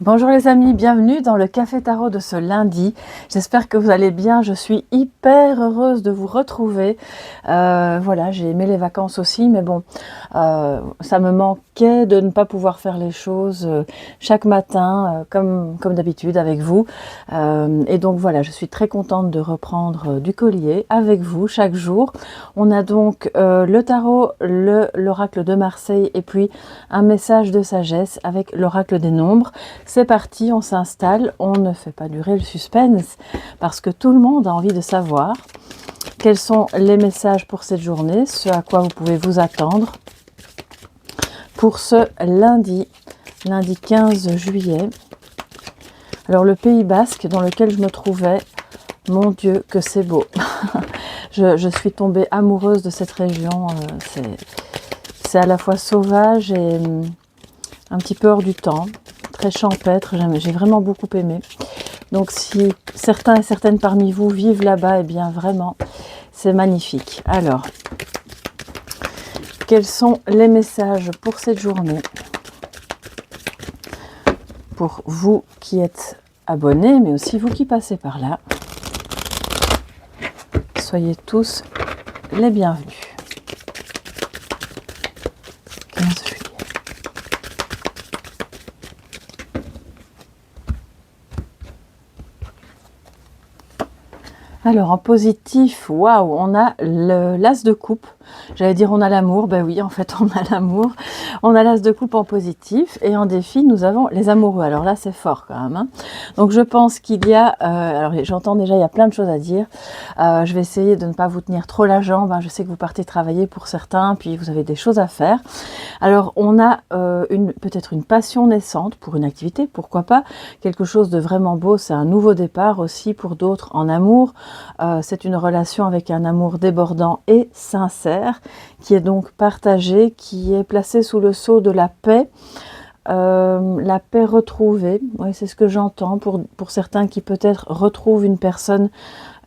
Bonjour les amis, bienvenue dans le Café Tarot de ce lundi. J'espère que vous allez bien, je suis hyper heureuse de vous retrouver. Voilà, j'ai aimé les vacances aussi, mais bon, ça me manquait de ne pas pouvoir faire les choses chaque matin, comme d'habitude avec vous. Et donc voilà, je suis très contente de reprendre du collier avec vous chaque jour. On a donc le tarot, l'oracle de Marseille et puis un message de sagesse avec l'oracle des nombres. C'est parti, on s'installe, on ne fait pas durer le suspense parce que tout le monde a envie de savoir quels sont les messages pour cette journée, ce à quoi vous pouvez vous attendre pour ce lundi 15 juillet. Alors le Pays Basque dans lequel je me trouvais, mon Dieu que c'est beau. je suis tombée amoureuse de cette région, c'est à la fois sauvage et un petit peu hors du temps. Très champêtre, j'ai vraiment beaucoup aimé. Donc si certains et certaines parmi vous vivent là-bas, eh bien vraiment, c'est magnifique. Alors, quels sont les messages pour cette journée? Pour vous qui êtes abonnés, mais aussi vous qui passez par là. Soyez tous les bienvenus. 15 juillet. Alors en positif, waouh, on a l'as de coupe. J'allais dire on a l'amour, ben oui, en fait on a l'amour. On a l'as de coupe en positif et en défi nous avons les amoureux. Alors là c'est fort quand même. Hein. Donc je pense qu'il y a, alors j'entends déjà il y a plein de choses à dire. Je vais essayer de ne pas vous tenir trop la jambe. Hein. Je sais que vous partez travailler pour certains, puis vous avez des choses à faire. Alors on a peut-être une passion naissante pour une activité, pourquoi pas. Quelque chose de vraiment beau, c'est un nouveau départ aussi pour d'autres en amour. C'est une relation avec un amour débordant et sincère, qui est donc partagé, qui est placé sous le sceau de la paix retrouvée. Oui, c'est ce que j'entends pour certains qui peut-être retrouvent une personne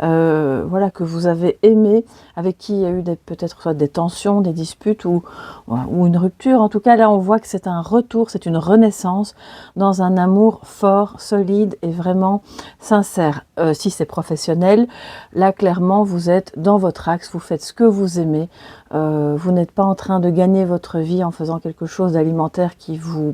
voilà, que vous avez aimé, avec qui il y a eu peut-être soit des tensions, des disputes ou une rupture. En tout cas, là, on voit que c'est un retour, c'est une renaissance dans un amour fort, solide et vraiment sincère. Si c'est professionnel, là, clairement, vous êtes dans votre axe, vous faites ce que vous aimez. Vous n'êtes pas en train de gagner votre vie en faisant quelque chose d'alimentaire qui vous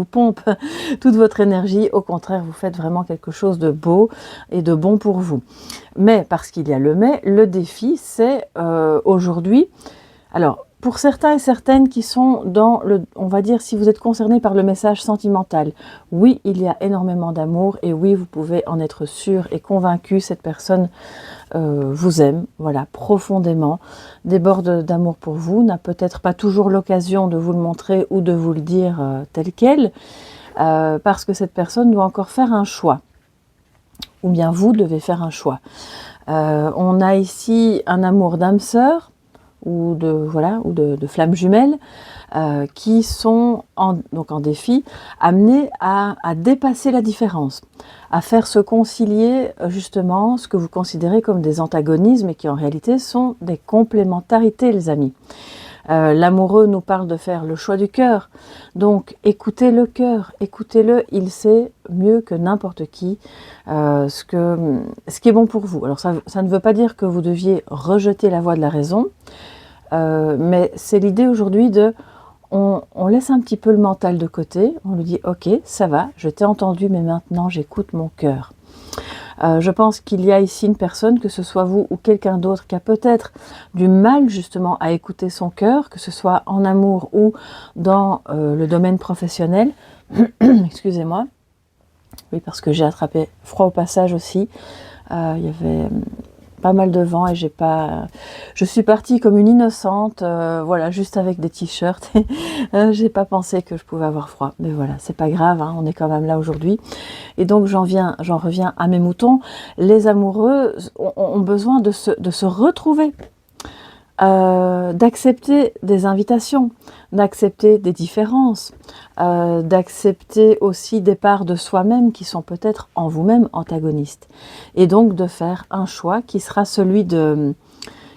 pompe toute votre énergie. Au contraire, vous faites vraiment quelque chose de beau et de bon pour vous. Mais, parce qu'il y a le mais, le défi, c'est aujourd'hui... Alors, pour certains et certaines qui sont dans on va dire, si vous êtes concerné par le message sentimental, oui, il y a énormément d'amour et oui, vous pouvez en être sûr et convaincu, cette personne vous aime, voilà, profondément, déborde d'amour pour vous, n'a peut-être pas toujours l'occasion de vous le montrer ou de vous le dire tel quel, parce que cette personne doit encore faire un choix, ou bien vous devez faire un choix. On a ici un amour d'âme sœur, ou de flammes jumelles, qui sont donc en défi, amenés à dépasser la différence, à faire se concilier justement ce que vous considérez comme des antagonismes et qui en réalité sont des complémentarités, les amis. L'amoureux nous parle de faire le choix du cœur, donc écoutez le cœur, écoutez-le, il sait mieux que n'importe qui ce qui est bon pour vous. Alors ça ne veut pas dire que vous deviez rejeter la voie de la raison, mais c'est l'idée aujourd'hui de on laisse un petit peu le mental de côté, on lui dit ok, ça va, je t'ai entendu, mais maintenant j'écoute mon cœur. Je pense qu'il y a ici une personne, que ce soit vous ou quelqu'un d'autre, qui a peut-être du mal justement à écouter son cœur, que ce soit en amour ou dans le domaine professionnel. Excusez-moi. Oui, parce que j'ai attrapé froid au passage aussi. Il y avait pas mal de vent et je suis partie comme une innocente, voilà, juste avec des t-shirts. J'ai pas pensé que je pouvais avoir froid, mais voilà, c'est pas grave, hein, on est quand même là aujourd'hui. Et donc j'en reviens à mes moutons. Les amoureux ont besoin de se retrouver. D'accepter des invitations, d'accepter des différences, d'accepter aussi des parts de soi-même qui sont peut-être en vous-même antagonistes. Et donc de faire un choix qui sera celui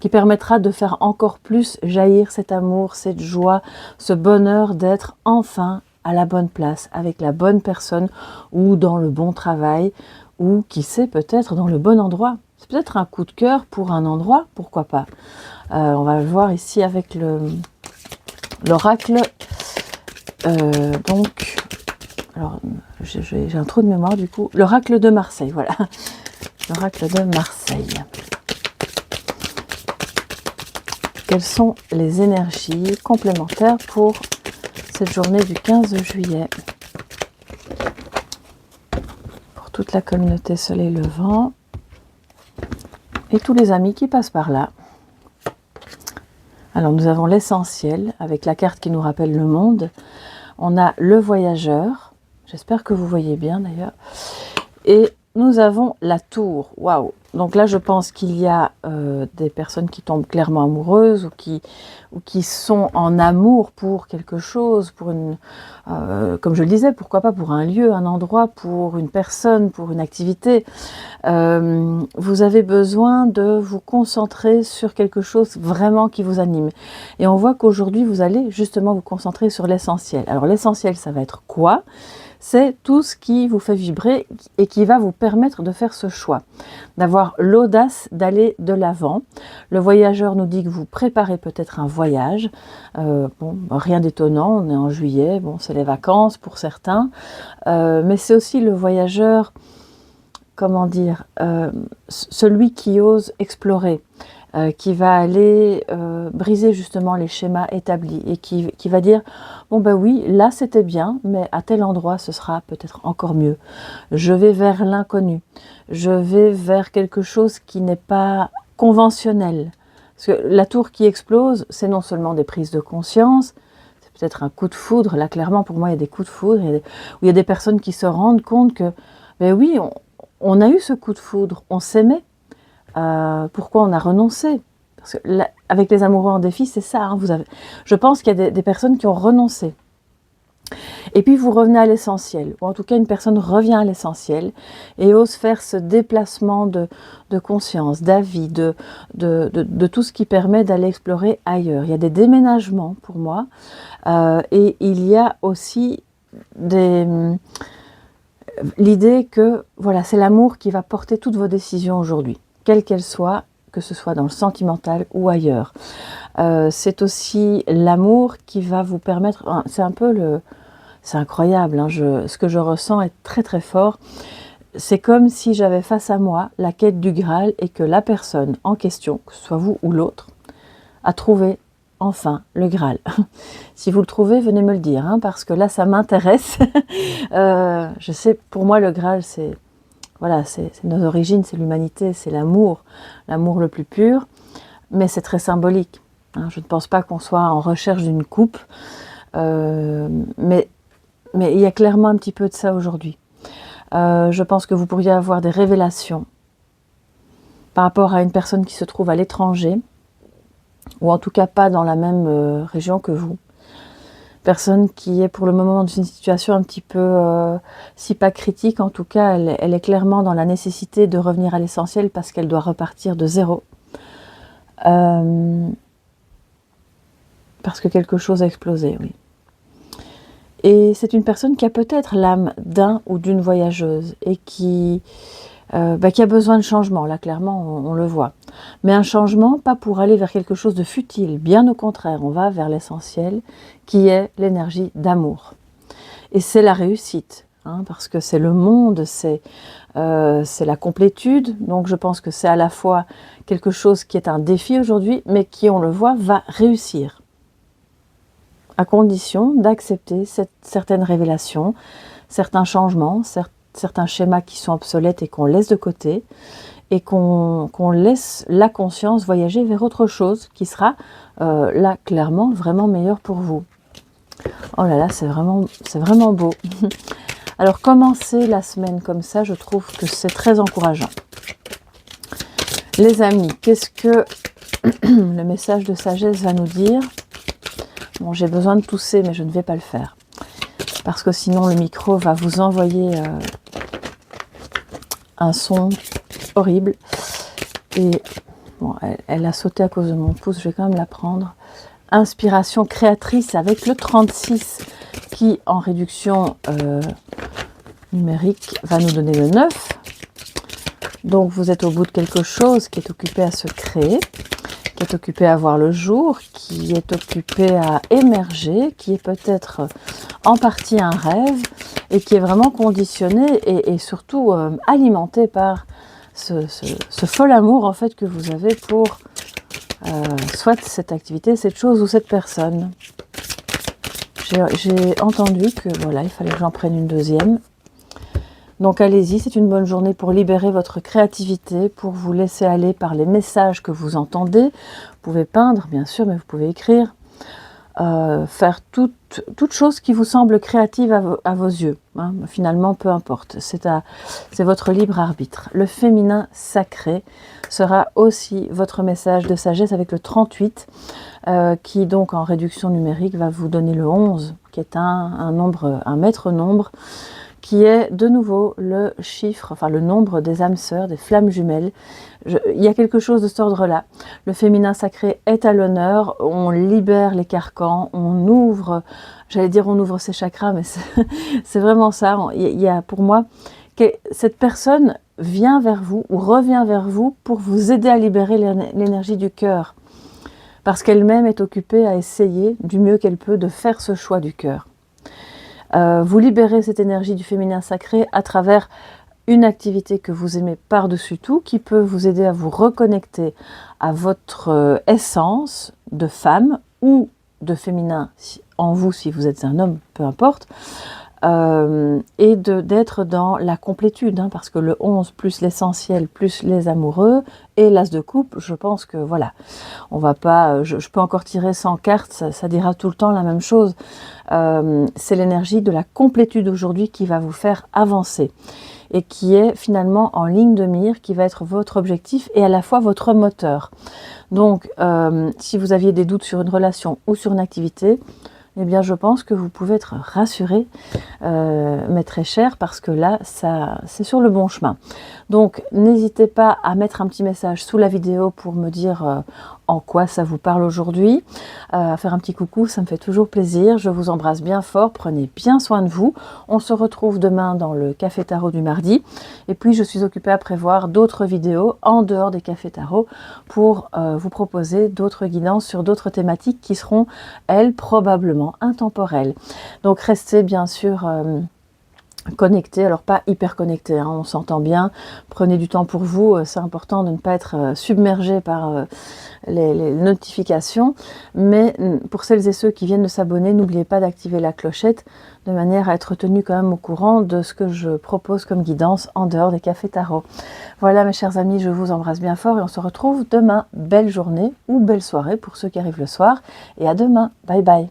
qui permettra de faire encore plus jaillir cet amour, cette joie, ce bonheur d'être enfin à la bonne place, avec la bonne personne, ou dans le bon travail, ou qui sait, peut-être dans le bon endroit. C'est peut-être un coup de cœur pour un endroit, pourquoi pas. On va le voir ici avec l'oracle. Donc, alors, j'ai un trou de mémoire du coup. L'oracle de Marseille, voilà. L'oracle de Marseille. Quelles sont les énergies complémentaires pour cette journée du 15 juillet? Pour toute la communauté Soleil Levant et tous les amis qui passent par là. Alors nous avons l'essentiel avec la carte qui nous rappelle le monde. On a le voyageur. J'espère que vous voyez bien d'ailleurs. Et nous avons la tour. Waouh! Donc là, je pense qu'il y a des personnes qui tombent clairement amoureuses ou qui sont en amour pour quelque chose, pour une, comme je le disais, pourquoi pas pour un lieu, un endroit, pour une personne, pour une activité. Vous avez besoin de vous concentrer sur quelque chose vraiment qui vous anime. Et on voit qu'aujourd'hui, vous allez justement vous concentrer sur l'essentiel. Alors l'essentiel, ça va être quoi? C'est tout ce qui vous fait vibrer et qui va vous permettre de faire ce choix, d'avoir l'audace d'aller de l'avant. Le voyageur nous dit que vous préparez peut-être un voyage. Bon, rien d'étonnant, on est en juillet, bon, c'est les vacances pour certains, mais c'est aussi le voyageur, comment dire, celui qui ose explorer, qui va aller briser justement les schémas établis et qui va dire bon ben oui, là c'était bien, mais à tel endroit ce sera peut-être encore mieux. Je vais vers l'inconnu, je vais vers quelque chose qui n'est pas conventionnel. Parce que la tour qui explose, c'est non seulement des prises de conscience, c'est peut-être un coup de foudre. Là clairement pour moi il y a des coups de foudre, où il y a des personnes qui se rendent compte que ben oui, on a eu ce coup de foudre, on s'aimait. Pourquoi on a renoncé? Parce que là, avec les amoureux en défi, c'est ça. Hein, je pense qu'il y a des personnes qui ont renoncé. Et puis vous revenez à l'essentiel, ou en tout cas une personne revient à l'essentiel et ose faire ce déplacement de conscience, d'avis, de tout ce qui permet d'aller explorer ailleurs. Il y a des déménagements pour moi, et il y a aussi l'idée que voilà, c'est l'amour qui va porter toutes vos décisions aujourd'hui, quelle qu'elle soit, que ce soit dans le sentimental ou ailleurs. C'est aussi l'amour qui va vous permettre, c'est un peu c'est incroyable, hein, ce que je ressens est très très fort. C'est comme si j'avais face à moi la quête du Graal et que la personne en question, que ce soit vous ou l'autre, a trouvé enfin le Graal. Si vous le trouvez, venez me le dire, hein, parce que là ça m'intéresse. Je sais, pour moi le Graal c'est voilà, c'est nos origines, c'est l'humanité, c'est l'amour le plus pur, mais c'est très symbolique. Hein. Je ne pense pas qu'on soit en recherche d'une coupe, mais il y a clairement un petit peu de ça aujourd'hui. Je pense que vous pourriez avoir des révélations par rapport à une personne qui se trouve à l'étranger, ou en tout cas pas dans la même région que vous. Personne qui est pour le moment dans une situation un petit peu, si pas critique, en tout cas, elle est clairement dans la nécessité de revenir à l'essentiel parce qu'elle doit repartir de zéro. Parce que quelque chose a explosé, oui. Et c'est une personne qui a peut-être l'âme d'un ou d'une voyageuse et qui a besoin de changement, là clairement on le voit. Mais un changement pas pour aller vers quelque chose de futile, bien au contraire, on va vers l'essentiel qui est l'énergie d'amour. Et c'est la réussite, hein, parce que c'est le monde, c'est la complétude, donc je pense que c'est à la fois quelque chose qui est un défi aujourd'hui, mais qui, on le voit, va réussir. À condition d'accepter certaines révélations, certains changements, certains schémas qui sont obsolètes et qu'on laisse de côté, et qu'on laisse la conscience voyager vers autre chose qui sera là clairement vraiment meilleur pour vous. Oh là là, c'est vraiment beau. Alors commencer la semaine comme ça, je trouve que c'est très encourageant. Les amis, qu'est-ce que le message de sagesse va nous dire? Bon, j'ai besoin de tousser, mais je ne vais pas le faire. Parce que sinon, le micro va vous envoyer un son horrible. Et bon, elle a sauté à cause de mon pouce, je vais quand même la prendre. Inspiration créatrice avec le 36. qui en réduction numérique va nous donner le 9. Donc vous êtes au bout de quelque chose qui est occupé à se créer, qui est occupé à voir le jour, qui est occupé à émerger, qui est peut-être en partie un rêve et qui est vraiment conditionné et surtout alimenté par ce fol amour en fait que vous avez pour soit cette activité, cette chose ou cette personne. J'ai entendu que voilà, il fallait que j'en prenne une deuxième. Donc allez-y, c'est une bonne journée pour libérer votre créativité, pour vous laisser aller par les messages que vous entendez. Vous pouvez peindre, bien sûr, mais vous pouvez écrire, faire toute chose qui vous semble créative à vos yeux. Hein. Finalement, peu importe, c'est votre libre arbitre. Le féminin sacré sera aussi votre message de sagesse avec le 38, qui donc en réduction numérique va vous donner le 11, qui est un maître nombre, qui est de nouveau le chiffre, enfin le nombre des âmes sœurs, des flammes jumelles. Il y a quelque chose de cet ordre-là. Le féminin sacré est à l'honneur, on libère les carcans, on ouvre, j'allais dire on ouvre ses chakras, mais c'est vraiment ça. Il y a pour moi, que cette personne vient vers vous ou revient vers vous pour vous aider à libérer l'énergie du cœur. Parce qu'elle-même est occupée à essayer du mieux qu'elle peut de faire ce choix du cœur. Vous libérez cette énergie du féminin sacré à travers une activité que vous aimez par-dessus tout, qui peut vous aider à vous reconnecter à votre essence de femme ou de féminin en vous si vous êtes un homme, peu importe, et d'être dans la complétude, hein, parce que le 11 plus l'essentiel plus les amoureux et l'as de coupe, je pense que voilà, on va pas, je peux encore tirer 100 cartes, ça dira tout le temps la même chose. C'est l'énergie de la complétude aujourd'hui qui va vous faire avancer et qui est finalement en ligne de mire, qui va être votre objectif et à la fois votre moteur. Donc, si vous aviez des doutes sur une relation ou sur une activité, eh bien, je pense que vous pouvez être rassuré, mais très cher, parce que là, c'est sur le bon chemin. Donc, n'hésitez pas à mettre un petit message sous la vidéo pour me dire en quoi ça vous parle aujourd'hui, à faire un petit coucou, ça me fait toujours plaisir. Je vous embrasse bien fort, prenez bien soin de vous. On se retrouve demain dans le Café Tarot du mardi. Et puis, je suis occupée à prévoir d'autres vidéos en dehors des Cafés Tarot pour vous proposer d'autres guidances sur d'autres thématiques qui seront, elles, probablement intemporelles. Donc, restez bien sûr connecté, alors pas hyper connecté, hein, on s'entend bien, prenez du temps pour vous, c'est important de ne pas être submergé par les notifications, mais pour celles et ceux qui viennent de s'abonner, n'oubliez pas d'activer la clochette de manière à être tenu quand même au courant de ce que je propose comme guidance en dehors des Cafés Tarot. Voilà mes chers amis, je vous embrasse bien fort et on se retrouve demain. Belle journée ou belle soirée pour ceux qui arrivent le soir, et à demain, bye bye.